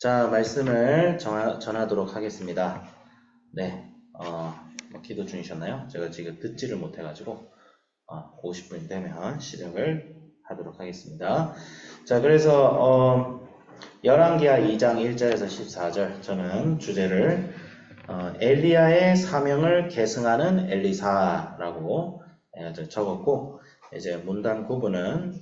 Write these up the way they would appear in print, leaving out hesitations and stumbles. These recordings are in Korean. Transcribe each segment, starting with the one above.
자, 말씀을 전하도록 하겠습니다. 네, 기도 중이셨나요? 제가 지금 듣지를 못해가지고, 50분이 되면 시작을 하도록 하겠습니다. 자, 그래서, 열왕기하 2장 1절에서 14절, 저는 주제를, 엘리야의 사명을 계승하는 엘리사라고 적었고, 이제 문단 구분은,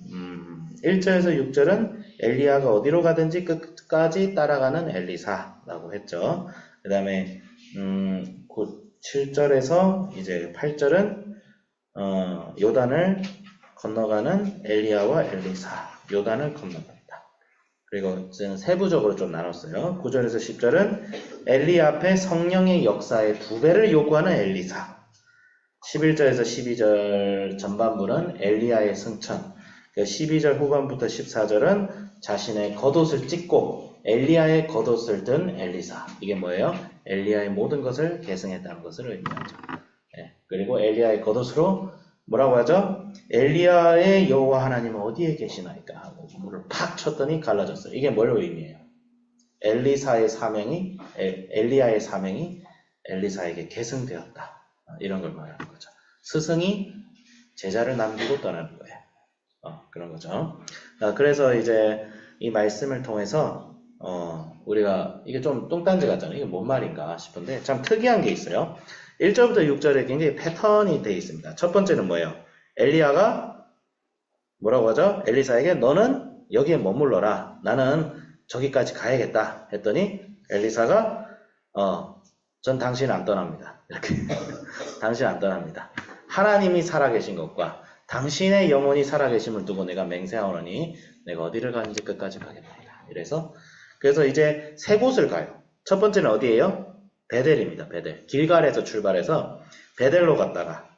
1절에서 6절은 엘리야가 어디로 가든지 끝까지 따라가는 엘리사라고 했죠. 그 다음에 7절에서 이제 8절은 요단을 건너가는 엘리야와 엘리사, 요단을 건너간다. 그리고 세부적으로 좀 나눴어요. 9절에서 10절은 엘리야 앞에 성령의 역사의 2배를 요구하는 엘리사. 11절에서 12절 전반부는 엘리야의 승천. 12절 후반부터 14절은 자신의 겉옷을 찢고 엘리야의 겉옷을 든 엘리사. 이게 뭐예요? 엘리야의 모든 것을 계승했다는 것을 의미하죠. 네. 그리고 엘리야의 겉옷으로 뭐라고 하죠? 엘리야의 여호와 하나님은 어디에 계시나이까 하고 물을 팍 쳤더니 갈라졌어요. 이게 뭘 의미해요? 엘리야의 사명이 엘리사에게 계승되었다. 이런 걸 말하는 거죠. 스승이 제자를 남기고 떠나는 거예요. 그런 거죠. 그래서 이제 이 말씀을 통해서 우리가 이게 좀 뚱딴지 같잖아요. 이게 뭔 말인가 싶은데 참 특이한 게 있어요. 1절부터 6절에 굉장히 패턴이 되어 있습니다. 첫 번째는 뭐예요? 엘리야가 뭐라고 하죠? 엘리사에게 너는 여기에 머물러라. 나는 저기까지 가야겠다 했더니 엘리사가 전 당신 안 떠납니다. 이렇게 당신 안 떠납니다. 하나님이 살아계신 것과 당신의 영혼이 살아계심을 두고 내가 맹세하오니 내가 어디를 가는지 끝까지 가겠다. 그래서 이제 세 곳을 가요. 첫 번째는 어디예요? 베델입니다. 베델. 길갈에서 출발해서 베델로 갔다가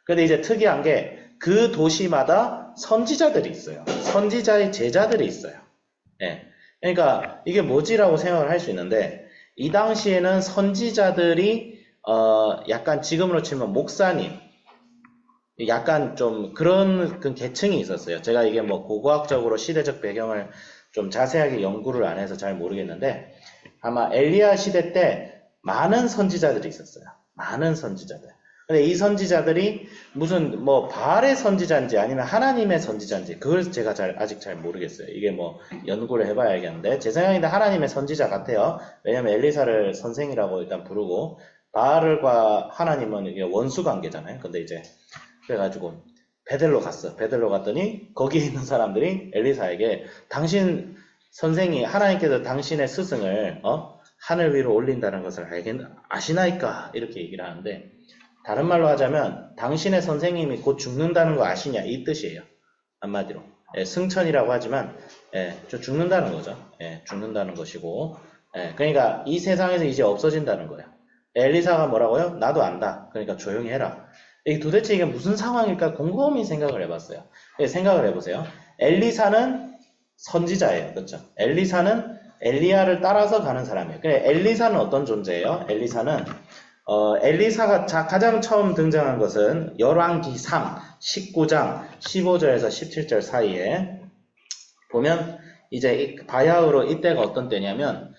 근데 이제 특이한 게 그 도시마다 선지자들이 있어요. 선지자의 제자들이 있어요. 예. 그러니까 이게 뭐지라고 생각을 할 수 있는데 이 당시에는 선지자들이 약간 지금으로 치면 목사님 약간 좀 그런 계층이 있었어요. 제가 이게 뭐 고고학적으로 시대적 배경을 좀 자세하게 연구를 안 해서 잘 모르겠는데 아마 엘리야 시대 때 많은 선지자들이 있었어요. 많은 선지자들. 근데 이 선지자들이 무슨 뭐 바알의 선지자인지 아니면 하나님의 선지자인지 그걸 제가 아직 잘 모르겠어요. 이게 뭐 연구를 해봐야 알겠는데 제 생각인데 하나님의 선지자 같아요. 왜냐면 엘리사를 선생이라고 일단 부르고 바알과 하나님은 이게 원수 관계잖아요. 근데 이제 그래가지고 베델로 갔어. 베델로 갔더니 거기에 있는 사람들이 엘리사에게 당신 선생이 하나님께서 당신의 스승을 하늘 위로 올린다는 것을 아시나이까? 이렇게 얘기를 하는데 다른 말로 하자면 당신의 선생님이 곧 죽는다는 거 아시냐? 이 뜻이에요. 한마디로. 승천이라고 하지만 저 죽는다는 거죠. 죽는다는 것이고 그러니까 이 세상에서 이제 없어진다는 거예요. 엘리사가 뭐라고요? 나도 안다. 그러니까 조용히 해라. 도대체 이게 무슨 상황일까 곰곰이 생각을 해봤어요. 생각을 해보세요. 엘리사는 선지자예요. 그렇죠? 엘리사는 엘리야를 따라서 가는 사람이에요. 그래, 엘리사는 어떤 존재예요? 엘리사가 가장 처음 등장한 것은 열왕기상 19장 15절에서 17절 사이에 보면 이제 바야흐로 이때가 어떤 때냐면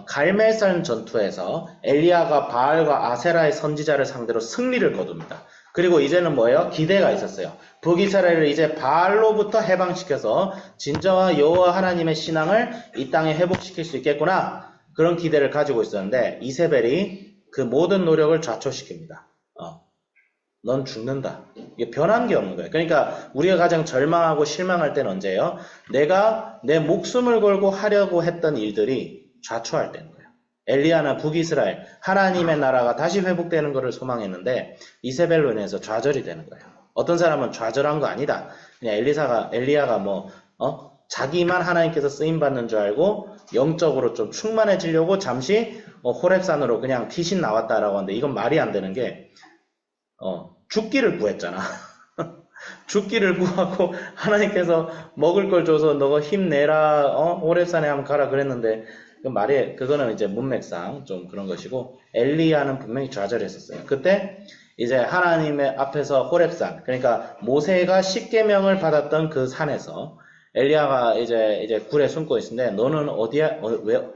갈멜산 전투에서 엘리야가 바알과 아세라의 선지자를 상대로 승리를 거둡니다. 그리고 이제는 뭐예요? 기대가 있었어요. 북이스라엘을 이제 바알로부터 해방시켜서 진정한 여호와 하나님의 신앙을 이 땅에 회복시킬 수 있겠구나. 그런 기대를 가지고 있었는데 이세벨이 그 모든 노력을 좌초시킵니다. 넌 죽는다. 이게 변한 게 없는 거예요. 그러니까 우리가 가장 절망하고 실망할 때는 언제예요? 내가 내 목숨을 걸고 하려고 했던 일들이 좌초할 때인 거예요. 엘리야나 북이스라엘, 하나님의 나라가 다시 회복되는 것을 소망했는데 이세벨로 인해서 좌절이 되는 거예요. 어떤 사람은 좌절한 거 아니다. 그냥 엘리야가 자기만 하나님께서 쓰임받는 줄 알고 영적으로 좀 충만해지려고 잠시 호렙산으로 그냥 티신 나왔다라고 하는데 이건 말이 안 되는 게 죽기를 구했잖아. 죽기를 구하고 하나님께서 먹을 걸 줘서 너가 힘내라 호렙산에 한번 가라 그랬는데 그거는 이제 문맥상 좀 그런 것이고 엘리야는 분명히 좌절했었어요. 그때 이제 하나님의 앞에서 호렙산 그러니까 모세가 십계명을 받았던 그 산에서 엘리야가 이제 굴에 숨고 있는데 너는 어디야? 왜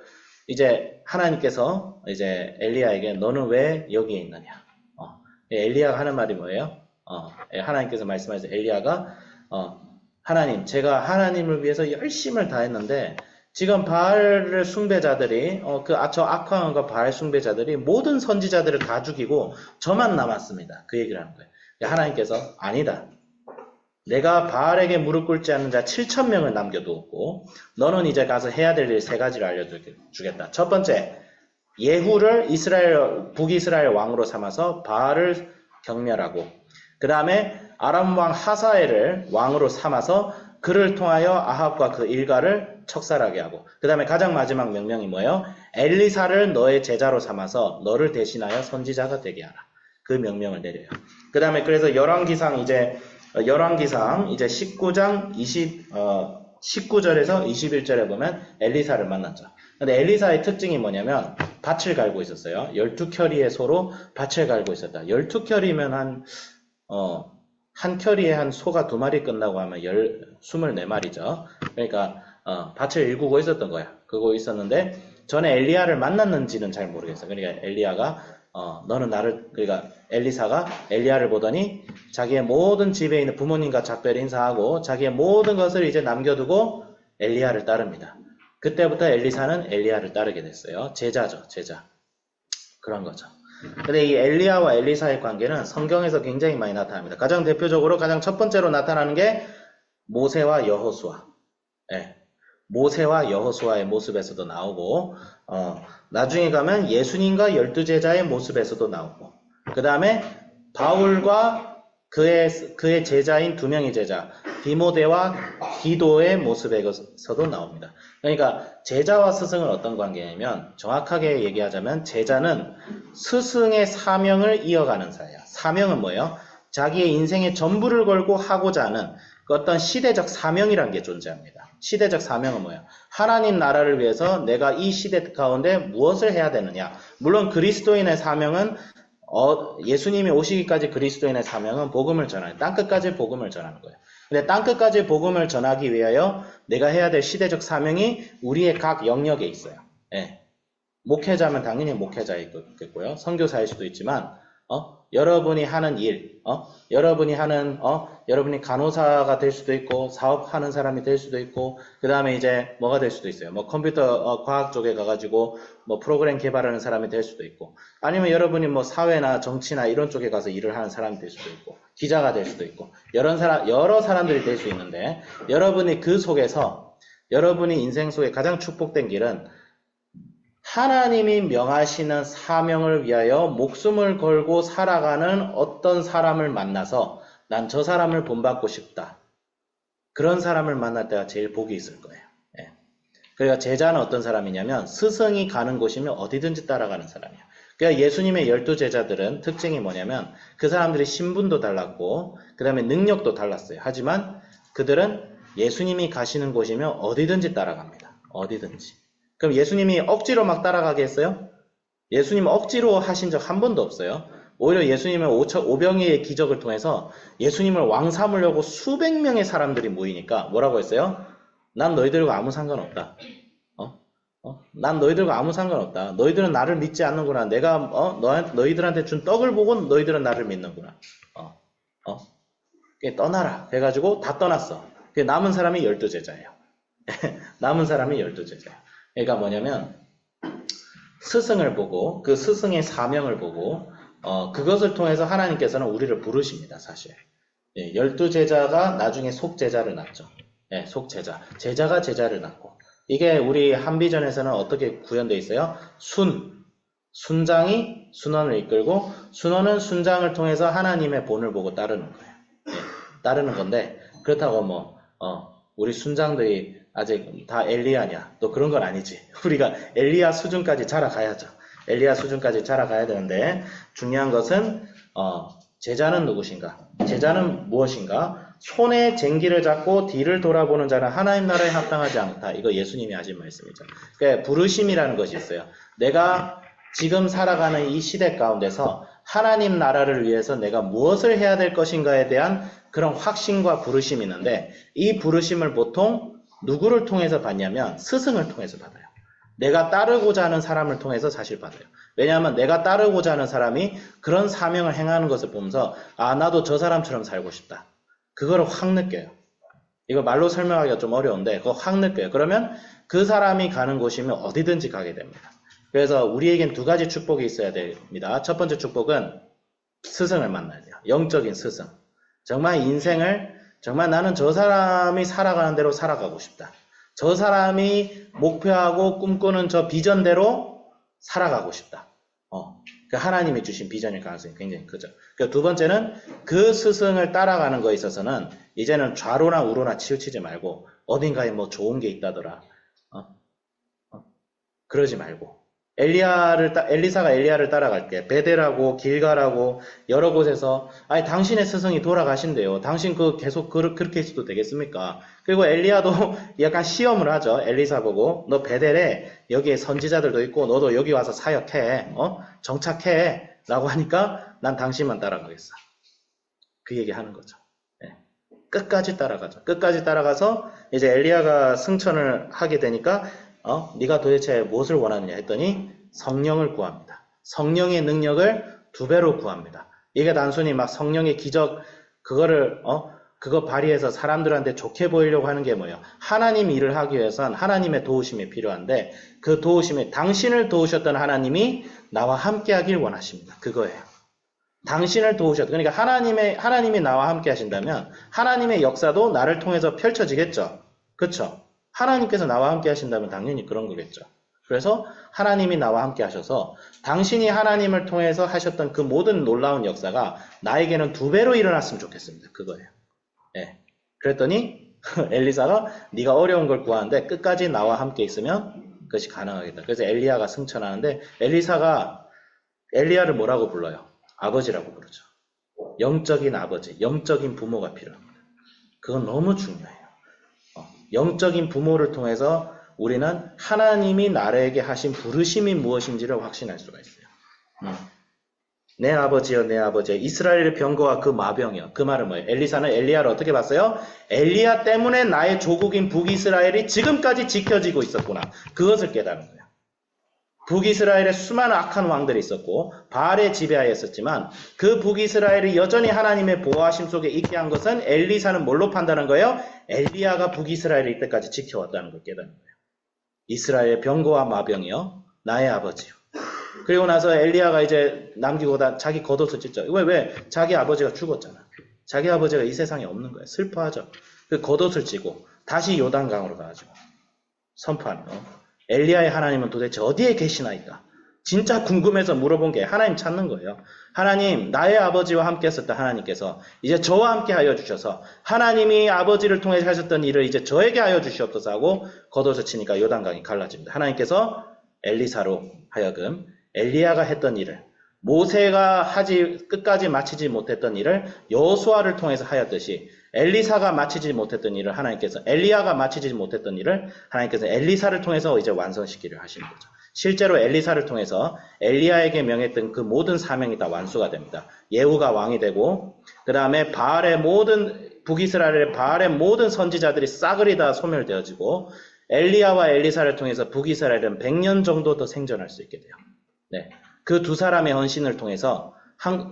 이제 하나님께서 이제 엘리야에게 너는 왜 여기에 있느냐? 엘리야가 하는 말이 뭐예요? 하나님께서 말씀하셔서 엘리야가 하나님, 제가 하나님을 위해서 열심을 다했는데 지금 바알 숭배자들이 저 악한 바알 숭배자들이 모든 선지자들을 다 죽이고 저만 남았습니다. 그 얘기를 하는 거예요. 하나님께서 아니다. 내가 바알에게 무릎 꿇지 않는 자 7,000명을 남겨두었고 너는 이제 가서 해야 될 일 3가지를 알려주겠다. 첫 번째, 예후를 북이스라엘 왕으로 삼아서 바알을 경멸하고 그 다음에 아람 왕 하사엘을 왕으로 삼아서 그를 통하여 아합과 그 일가를 척살하게 하고 그 다음에 가장 마지막 명령이 뭐예요? 엘리사를 너의 제자로 삼아서 너를 대신하여 선지자가 되게 하라. 그 명령을 내려요. 그 다음에 그래서 열왕기상 이제 19장 19절에서 21절에 보면 엘리사를 만났죠. 근데 엘리사의 특징이 뭐냐면 밭을 갈고 있었어요. 12켜리의 소로 밭을 갈고 있었다. 12켜리면 한 켜리에 한 소가 2마리 끝나고 하면 24마리죠. 그러니까 밭을 일구고 있었던 거야. 그거 있었는데 전에 엘리야를 만났는지는 잘 모르겠어요. 그러니까 그러니까 엘리사가 엘리야를 보더니 자기의 모든 집에 있는 부모님과 작별 인사하고 자기의 모든 것을 이제 남겨두고 엘리야를 따릅니다. 그때부터 엘리사는 엘리야를 따르게 됐어요. 제자죠, 제자. 그런 거죠. 근데 이 엘리야와 엘리사의 관계는 성경에서 굉장히 많이 나타납니다. 가장 대표적으로 가장 첫 번째로 나타나는 게 모세와 여호수아. 모세와 여호수아의 모습에서도 나오고 나중에 가면 예수님과 12제자의 모습에서도 나오고 그 다음에 바울과 그의 제자인 2명의 제자 디모데와 디도의 모습에서도 나옵니다. 그러니까 제자와 스승은 어떤 관계냐면 정확하게 얘기하자면 제자는 스승의 사명을 이어가는 사예요. 사명은 뭐예요? 자기의 인생의 전부를 걸고 하고자 하는 그 어떤 시대적 사명이라는 게 존재합니다. 시대적 사명은 뭐예요? 하나님 나라를 위해서 내가 이 시대 가운데 무엇을 해야 되느냐. 물론 그리스도인의 사명은 예수님이 오시기까지 그리스도인의 사명은 복음을 전하는, 땅끝까지 복음을 전하는 거예요. 근데 땅끝까지 복음을 전하기 위하여 내가 해야 될 시대적 사명이 우리의 각 영역에 있어요. 목회자면 당연히 목회자이겠고요. 선교사일 수도 있지만 여러분이 하는 일, 여러분이 간호사가 될 수도 있고, 사업하는 사람이 될 수도 있고, 그 다음에 이제 뭐가 될 수도 있어요. 뭐 컴퓨터 과학 쪽에 가가지고 뭐 프로그램 개발하는 사람이 될 수도 있고, 아니면 여러분이 뭐 사회나 정치나 이런 쪽에 가서 일을 하는 사람이 될 수도 있고, 기자가 될 수도 있고, 여러 사람들이 될 수 있는데, 여러분이 그 속에서, 여러분이 인생 속에 가장 축복된 길은 하나님이 명하시는 사명을 위하여 목숨을 걸고 살아가는 어떤 사람을 만나서 난 저 사람을 본받고 싶다. 그런 사람을 만날 때가 제일 복이 있을 거예요. 그러니까 제자는 어떤 사람이냐면 스승이 가는 곳이면 어디든지 따라가는 사람이에요. 그러니까 예수님의 12제자들은 특징이 뭐냐면 그 사람들이 신분도 달랐고 그 다음에 능력도 달랐어요. 하지만 그들은 예수님이 가시는 곳이면 어디든지 따라갑니다. 어디든지. 그럼 예수님이 억지로 막 따라가게 했어요? 예수님 억지로 하신 적 한 번도 없어요. 오히려 예수님의 오병이의 기적을 통해서 예수님을 왕 삼으려고 수백 명의 사람들이 모이니까 뭐라고 했어요? 난 너희들과 아무 상관없다. 난 너희들과 아무 상관없다. 너희들은 나를 믿지 않는구나. 내가 너희들한테 준 떡을 보고 너희들은 나를 믿는구나. 떠나라. 해가지고 다 떠났어. 남은 사람이 12제자예요. 남은 사람이 12제자예요. 그러니까 뭐냐면 스승을 보고 그 스승의 사명을 보고 그것을 통해서 하나님께서는 우리를 부르십니다. 사실 12제자가 나중에 속제자를 낳죠. 속제자. 제자가 제자를 낳고 이게 우리 한비전에서는 어떻게 구현되어 있어요? 순장이 순원을 이끌고 순원은 순장을 통해서 하나님의 본을 보고 따르는 거예요. 따르는 건데 그렇다고 우리 순장들이 아직 다 엘리야냐? 또 그런 건 아니지. 우리가 엘리야 수준까지 자라가야죠. 엘리야 수준까지 자라가야 되는데 중요한 것은 제자는 누구신가? 제자는 무엇인가? 손에 쟁기를 잡고 뒤를 돌아보는 자는 하나님 나라에 합당하지 않다. 이거 예수님이 하신 말씀이죠. 그러니까 부르심이라는 것이 있어요. 내가 지금 살아가는 이 시대 가운데서 하나님 나라를 위해서 내가 무엇을 해야 될 것인가에 대한 그런 확신과 부르심이 있는데 이 부르심을 보통 누구를 통해서 받냐면 스승을 통해서 받아요. 내가 따르고자 하는 사람을 통해서 사실 받아요. 왜냐하면 내가 따르고자 하는 사람이 그런 사명을 행하는 것을 보면서 아 나도 저 사람처럼 살고 싶다. 그거를 확 느껴요. 이거 말로 설명하기가 좀 어려운데 그거 확 느껴요. 그러면 그 사람이 가는 곳이면 어디든지 가게 됩니다. 그래서 우리에겐 두 가지 축복이 있어야 됩니다. 첫 번째 축복은 스승을 만나야 돼요. 영적인 스승. 정말 인생을 정말 나는 저 사람이 살아가는 대로 살아가고 싶다. 저 사람이 목표하고 꿈꾸는 저 비전대로 살아가고 싶다. 그 하나님이 주신 비전일 가능성이 굉장히 크죠. 두 번째는 그 스승을 따라가는 거에 있어서는 이제는 좌로나 우로나 치우치지 말고 어딘가에 뭐 좋은 게 있다더라. 그러지 말고 엘리사가 엘리야를 따라갈 때 베델하고 길갈하고 여러 곳에서 아니 당신의 스승이 돌아가신대요. 당신 계속 그렇게 있어도 되겠습니까? 그리고 엘리야도 약간 시험을 하죠. 엘리사 보고 너 베델에 여기에 선지자들도 있고 너도 여기 와서 사역해. 정착해. 라고 하니까 난 당신만 따라가겠어. 그 얘기 하는 거죠. 네. 끝까지 따라가죠. 끝까지 따라가서 이제 엘리야가 승천을 하게 되니까 네가 도대체 무엇을 원하느냐 했더니 성령을 구합니다. 성령의 능력을 2배로 구합니다. 이게 단순히 막 성령의 기적 그거 발휘해서 사람들한테 좋게 보이려고 하는 게 뭐예요? 하나님 일을 하기 위해선 하나님의 도우심이 필요한데 그 도우심이 당신을 도우셨던 하나님이 나와 함께 하길 원하십니다. 그거예요. 당신을 도우셨다. 그러니까 하나님이 나와 함께 하신다면 하나님의 역사도 나를 통해서 펼쳐지겠죠. 그렇죠? 하나님께서 나와 함께 하신다면 당연히 그런 거겠죠. 그래서 하나님이 나와 함께 하셔서 당신이 하나님을 통해서 하셨던 그 모든 놀라운 역사가 나에게는 2배로 일어났으면 좋겠습니다. 그거예요. 예. 그랬더니 엘리사가 네가 어려운 걸 구하는데 끝까지 나와 함께 있으면 그것이 가능하겠다. 그래서 엘리야가 승천하는데 엘리사가 엘리야를 뭐라고 불러요? 아버지라고 부르죠. 영적인 아버지, 영적인 부모가 필요합니다. 그건 너무 중요해요. 영적인 부모를 통해서 우리는 하나님이 나에게 하신 부르심이 무엇인지를 확신할 수가 있어요. 내 아버지여 내 아버지여 이스라엘의 병거와 그 마병이여. 그 말은 뭐예요? 엘리사는 엘리야를 어떻게 봤어요? 엘리야 때문에 나의 조국인 북이스라엘이 지금까지 지켜지고 있었구나. 그것을 깨달은 거예요. 북이스라엘에 수많은 악한 왕들이 있었고 바알의 지배하에 있었지만 그 북이스라엘이 여전히 하나님의 보호하심 속에 있게 한 것은 엘리사는 뭘로 판단한 거예요? 엘리야가 북이스라엘을 이때까지 지켜왔다는 걸 깨닫는 거예요. 이스라엘의 병거와 마병이요 나의 아버지요. 그리고 나서 엘리야가 이제 남기고 자기 겉옷을 찢죠. 왜? 자기 아버지가 죽었잖아. 자기 아버지가 이 세상에 없는 거예요. 슬퍼하죠. 그 겉옷을 찢고 다시 요단강으로 가가지고 선포하는 거. 엘리야의 하나님은 도대체 어디에 계시나이까? 진짜 궁금해서 물어본 게 하나님 찾는 거예요. 하나님, 나의 아버지와 함께 했었던 하나님께서 이제 저와 함께 하여 주셔서 하나님이 아버지를 통해 하셨던 일을 이제 저에게 하여 주시옵소서 하고 겉옷을 치니까 요단강이 갈라집니다. 하나님께서 엘리사로 하여금 엘리야가 했던 일을 모세가 끝까지 마치지 못했던 일을 여호수아를 통해서 하였듯이 엘리사가 마치지 못했던 일을 엘리야가 마치지 못했던 일을 하나님께서 엘리사를 통해서 이제 완성시키려 하시는 거죠. 실제로 엘리사를 통해서 엘리야에게 명했던 그 모든 사명이 다 완수가 됩니다. 예후가 왕이 되고 그 다음에 북이스라엘의 바알의 모든 선지자들이 싸그리 다 소멸되어지고 엘리야와 엘리사를 통해서 북이스라엘은 100년 정도 더 생존할 수 있게 돼요. 네. 그 두 사람의 헌신을 통해서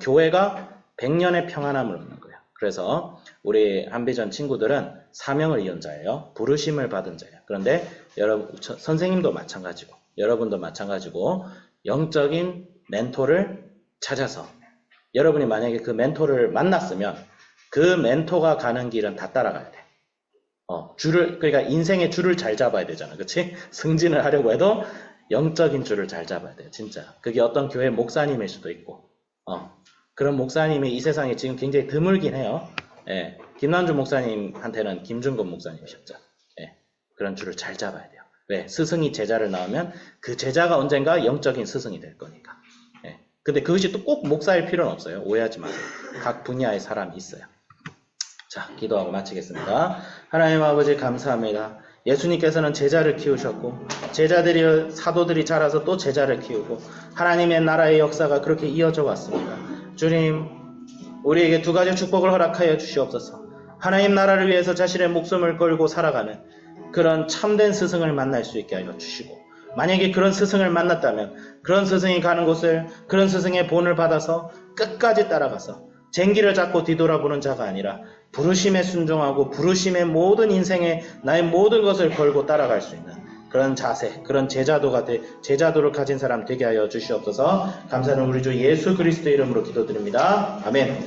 교회가 100년의 평안함을 얻는 거예요. 그래서 우리 한비전 친구들은 사명을 이은 자예요. 부르심을 받은 자예요. 그런데 여러분 선생님도 마찬가지고 여러분도 마찬가지고 영적인 멘토를 찾아서 여러분이 만약에 그 멘토를 만났으면 그 멘토가 가는 길은 다 따라가야 돼. 그러니까 인생의 줄을 잘 잡아야 되잖아. 그치? 승진을 하려고 해도 영적인 줄을 잘 잡아야 돼요. 진짜. 그게 어떤 교회 목사님일 수도 있고, 그런 목사님이 이 세상에 지금 굉장히 드물긴 해요. 예. 김난주 목사님한테는 김준건 목사님이셨죠. 예. 그런 줄을 잘 잡아야 돼요. 왜? 스승이 제자를 낳으면 그 제자가 언젠가 영적인 스승이 될 거니까. 예. 근데 그것이 또 꼭 목사일 필요는 없어요. 오해하지 마세요. 각 분야의 사람이 있어요. 자, 기도하고 마치겠습니다. 하나님 아버지 감사합니다. 예수님께서는 제자를 키우셨고 사도들이 자라서 또 제자를 키우고 하나님의 나라의 역사가 그렇게 이어져 왔습니다. 주님, 우리에게 두 가지 축복을 허락하여 주시옵소서. 하나님 나라를 위해서 자신의 목숨을 걸고 살아가는 그런 참된 스승을 만날 수 있게 하여 주시고, 만약에 그런 스승을 만났다면 그런 스승이 가는 곳을, 그런 스승의 본을 받아서 끝까지 따라가서 쟁기를 잡고 뒤돌아보는 자가 아니라 부르심에 순종하고 부르심의 모든 인생에 나의 모든 것을 걸고 따라갈 수 있는 그런 자세, 그런 제자도를 가진 사람 되게 하여 주시옵소서. 감사는 우리 주 예수 그리스도의 이름으로 기도드립니다. 아멘.